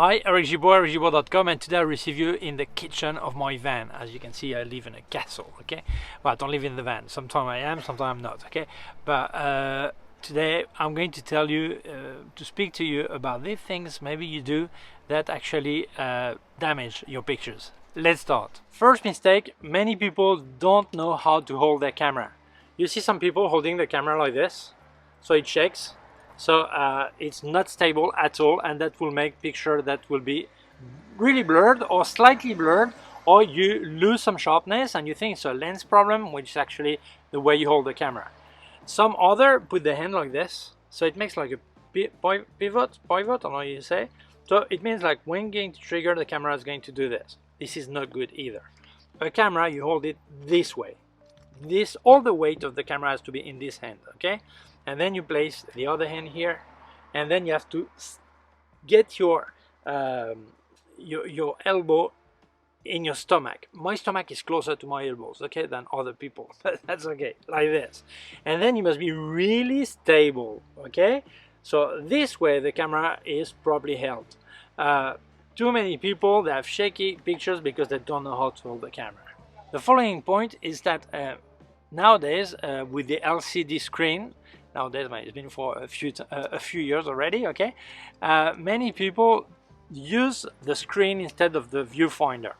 Hi, Eric Gibaud, Gibaud.com, and today I receive you in the kitchen of my van. As you can see, I live in a castle, okay? Well, I don't live in the van. Sometimes I am, sometimes I'm not, okay? But today I'm going to tell you, to speak to you about these things maybe you do that actually damage your pictures. Let's start. First mistake, many people don't know how to hold their camera. You see some people holding the camera like this, so it shakes. So it's not stable at all, and that will make picture that will be really blurred or slightly blurred, or you lose some sharpness and you think it's a lens problem, which is actually the way you hold the camera. Some other put the hand like this, so it makes like a pivot, I don't know how you say. So it means like when going to trigger, the camera is going to do this. This is not good either. A camera, you hold it this way. All the weight of the camera has to be in this hand, okay? And then you place the other hand here, and then you have to get your elbow in your stomach. My stomach is closer to my elbows, okay, than other people, but that's okay, like this. And then you must be really stable, okay? So this way the camera is properly held. Too many people, they have shaky pictures because they don't know how to hold the camera. The following point is that nowadays with the LCD screen, nowadays it's been for a few years already, okay, many people use the screen instead of the viewfinder.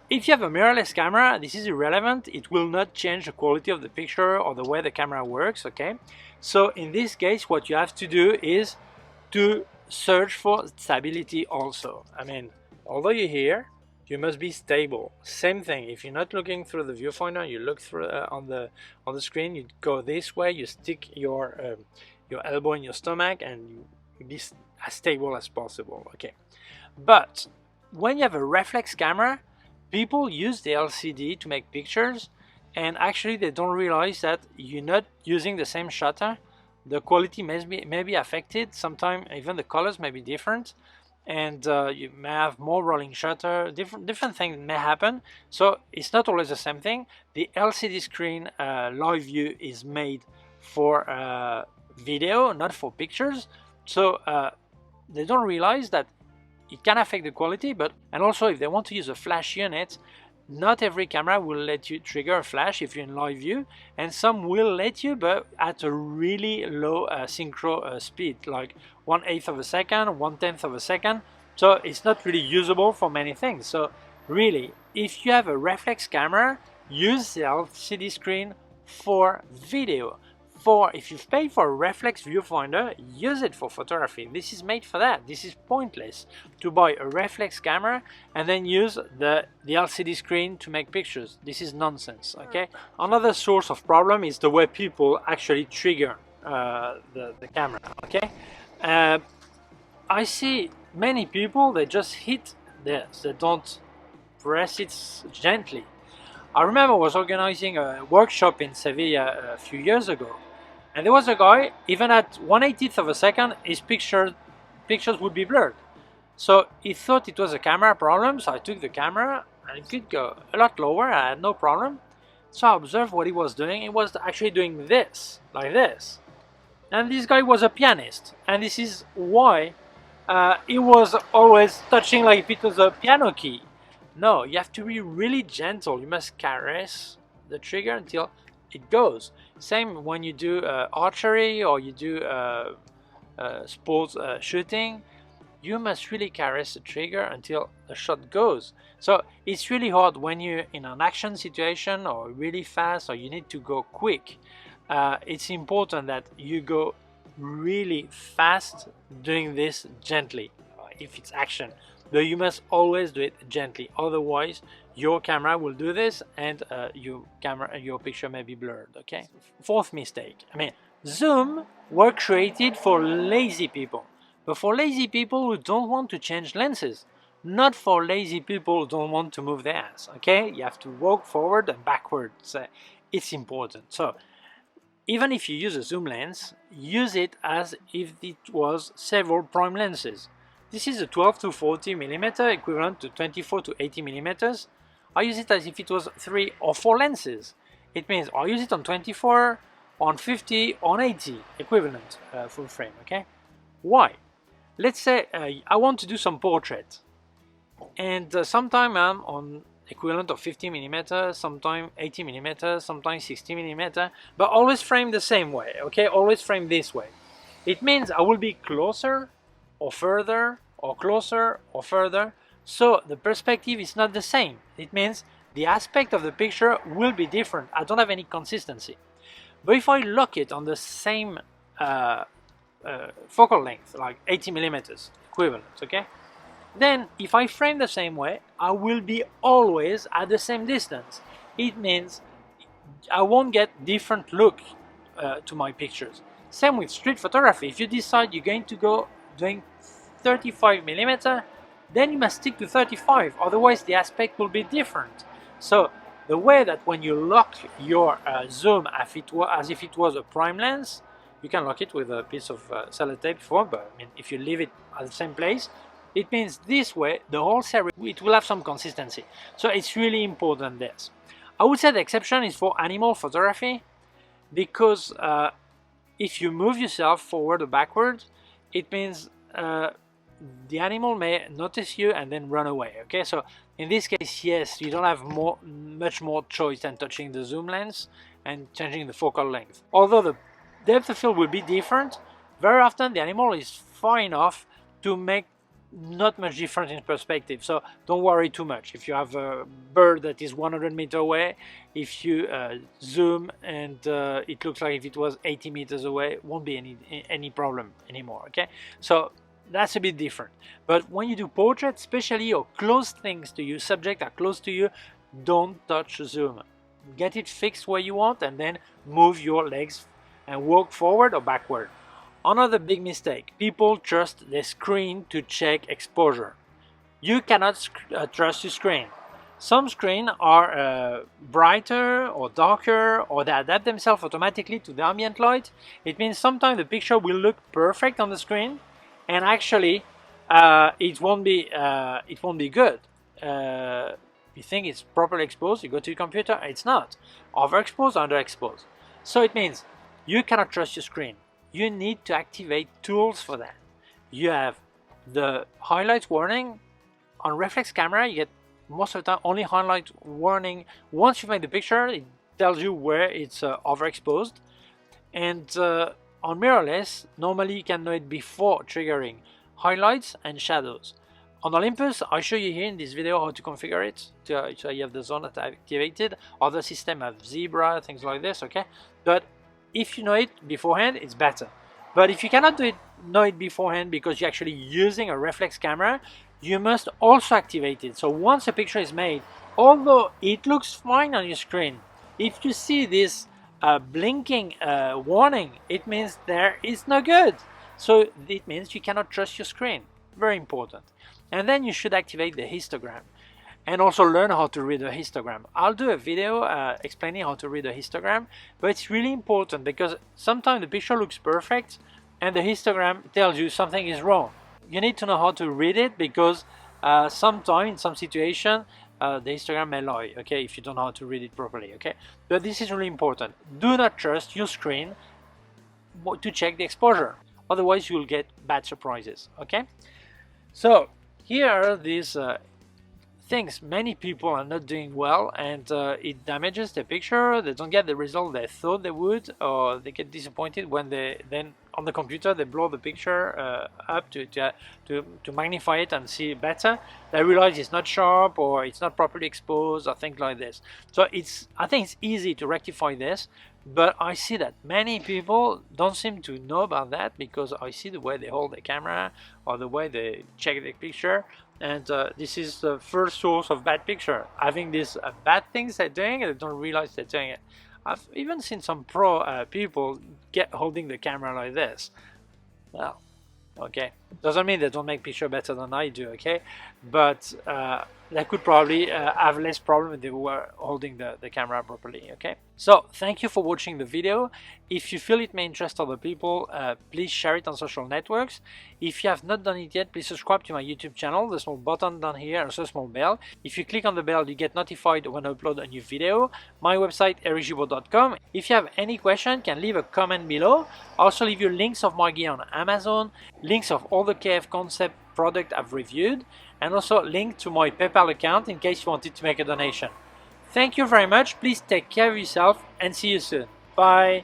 If you have a mirrorless camera, this is irrelevant. It will not change the quality of the picture or the way the camera works, okay? So in this case, what you have to do is to search for stability also. I mean, although you're here, you must be stable. Same thing, if you're not looking through the viewfinder, you look through on the screen, you go this way, you stick your elbow in your stomach, and you be as stable as possible, okay? But when you have a reflex camera, people use the LCD to make pictures, and actually they don't realize that you're not using the same shutter. The quality may be affected, sometimes even the colors may be different, and you may have more rolling shutter, different things may happen. So it's not always the same thing. The LCD screen live view is made for video, not for pictures. So they don't realize that it can affect the quality. And also, if they want to use a flash unit, not every camera will let you trigger a flash if you're in live view, and some will let you, but at a really low synchro speed, like 1/8 of a second, 1/10 of a second. So it's not really usable for many things. So really, if you have a reflex camera, use the LCD screen for video. If you've paid for a reflex viewfinder, use it for photography. This is made for that. This is pointless to buy a reflex camera and then use the LCD screen to make pictures. This is nonsense, okay? Another source of problem is the way people actually trigger the camera, okay? I see many people, they just hit this, they don't press it gently. I remember I was organizing a workshop in Sevilla a few years ago, and there was a guy, even at 1/80th of a second, his pictures would be blurred. So he thought it was a camera problem, so I took the camera, and it could go a lot lower, I had no problem. So I observed what he was doing. He was actually doing this, like this. And this guy was a pianist, and this is why he was always touching like if it was a piano key. No, you have to be really gentle. You must caress the trigger until it goes. Same when you do archery or you do sports shooting. You must really caress the trigger until the shot goes. So it's really hard when you're in an action situation or really fast or you need to go quick. It's important that you go really fast doing this gently if it's action. But you must always do it gently, otherwise your camera will do this and your picture may be blurred, okay? Fourth mistake, zoom were created for lazy people, but for lazy people who don't want to change lenses, not for lazy people who don't want to move their ass, okay? You have to walk forward and backwards. It's important. So even if you use a zoom lens, use it as if it was several prime lenses. This is a 12 to 40 millimeter, equivalent to 24 to 80 millimeters. I use it as if it was 3 or 4 lenses. It means I use it on 24, on 50, on 80, equivalent full frame, okay? Why? let's say I want to do some portrait, and sometime I'm on equivalent of 50 millimeters, sometimes 80 millimeters, sometimes 60 millimeters, but always frame the same way, okay? Always frame this way. It means I will be closer or further or closer or further, so the perspective is not the same. It means the aspect of the picture will be different. I don't have any consistency. But if I lock it on the same focal length, like 80 millimeters equivalent, okay? Then if I frame the same way, I will be always at the same distance. It means I won't get different look to my pictures. Same with street photography. If you decide you're going to go doing 35 millimeter, then you must stick to 35, otherwise the aspect will be different. So the way that when you lock your zoom as if it was a prime lens, you can lock it with a piece of sellotape before, but I mean, if you leave it at the same place, it means this way the whole series it will have some consistency. So it's really important this. I would say the exception is for animal photography, because if you move yourself forward or backward, it means the animal may notice you and then run away. Okay, so in this case, yes, you don't have much more choice than touching the zoom lens and changing the focal length. Although the depth of field will be different, very often the animal is far enough to make not much difference in perspective, so don't worry too much. If you have a bird that is 100 meters away, if you zoom and it looks like if it was 80 meters away, won't be any problem anymore. Okay, so that's a bit different. But when you do portraits, especially, or close things to you, subjects are close to you, don't touch zoom. Get it fixed where you want and then move your legs and walk forward or backward. Another big mistake, people trust the screen to check exposure. You cannot trust your screen. Some screens are brighter or darker, or they adapt themselves automatically to the ambient light. It means sometimes the picture will look perfect on the screen, and actually it won't be good. You think it's properly exposed, you go to your computer, it's not. Overexposed, underexposed. So it means you cannot trust your screen. You need to activate tools for that. You have the highlight warning. On reflex camera, you get most of the time only highlight warning. Once you make the picture, it tells you where it's overexposed. And on mirrorless, normally you can know it before triggering highlights and shadows. On Olympus, I show you here in this video how to configure it, so you have the zone that I activated. Other systems have zebra, things like this, okay? But if you know it beforehand, it's better. But if you cannot know it beforehand because you're actually using a reflex camera, you must also activate it. So once a picture is made, although it looks fine on your screen, if you see this blinking warning, it means there is no good. So it means you cannot trust your screen. Very important. And then you should activate the histogram and also learn how to read a histogram. I'll do a video explaining how to read a histogram, but it's really important because sometimes the picture looks perfect and the histogram tells you something is wrong. You need to know how to read it because sometimes in some situation the histogram may lie, okay, if you don't know how to read it properly, okay? But this is really important. Do not trust your screen to check the exposure, otherwise you will get bad surprises, okay? So here are these things many people are not doing well, and it damages the picture. They don't get the result they thought they would, or they get disappointed when they then on the computer they blow the picture up to magnify it and see better. They realize it's not sharp or it's not properly exposed or things like this. So I think it's easy to rectify this, but I see that many people don't seem to know about that because I see the way they hold the camera or the way they check the picture. And this is the first source of bad picture. Having these bad things they're doing and they don't realize they're doing it. I've even seen some pro people holding the camera like this. Well, okay, doesn't mean they don't make picture better than I do, okay? But that could probably have less problem if they were holding the camera properly. Okay, so thank you for watching the video. If you feel it may interest other people, please share it on social networks. If you have not done it yet, please subscribe to my YouTube channel, the small button down here, and also a small bell. If you click on the bell, you get notified when I upload a new video. My website, gibaud.com. If you have any question, can leave a comment below. I also leave you links of my gear on Amazon, links of all the K&F Concept product I've reviewed, and also link to my PayPal account in case you wanted to make a donation. Thank you very much. Please take care of yourself and see you soon. Bye.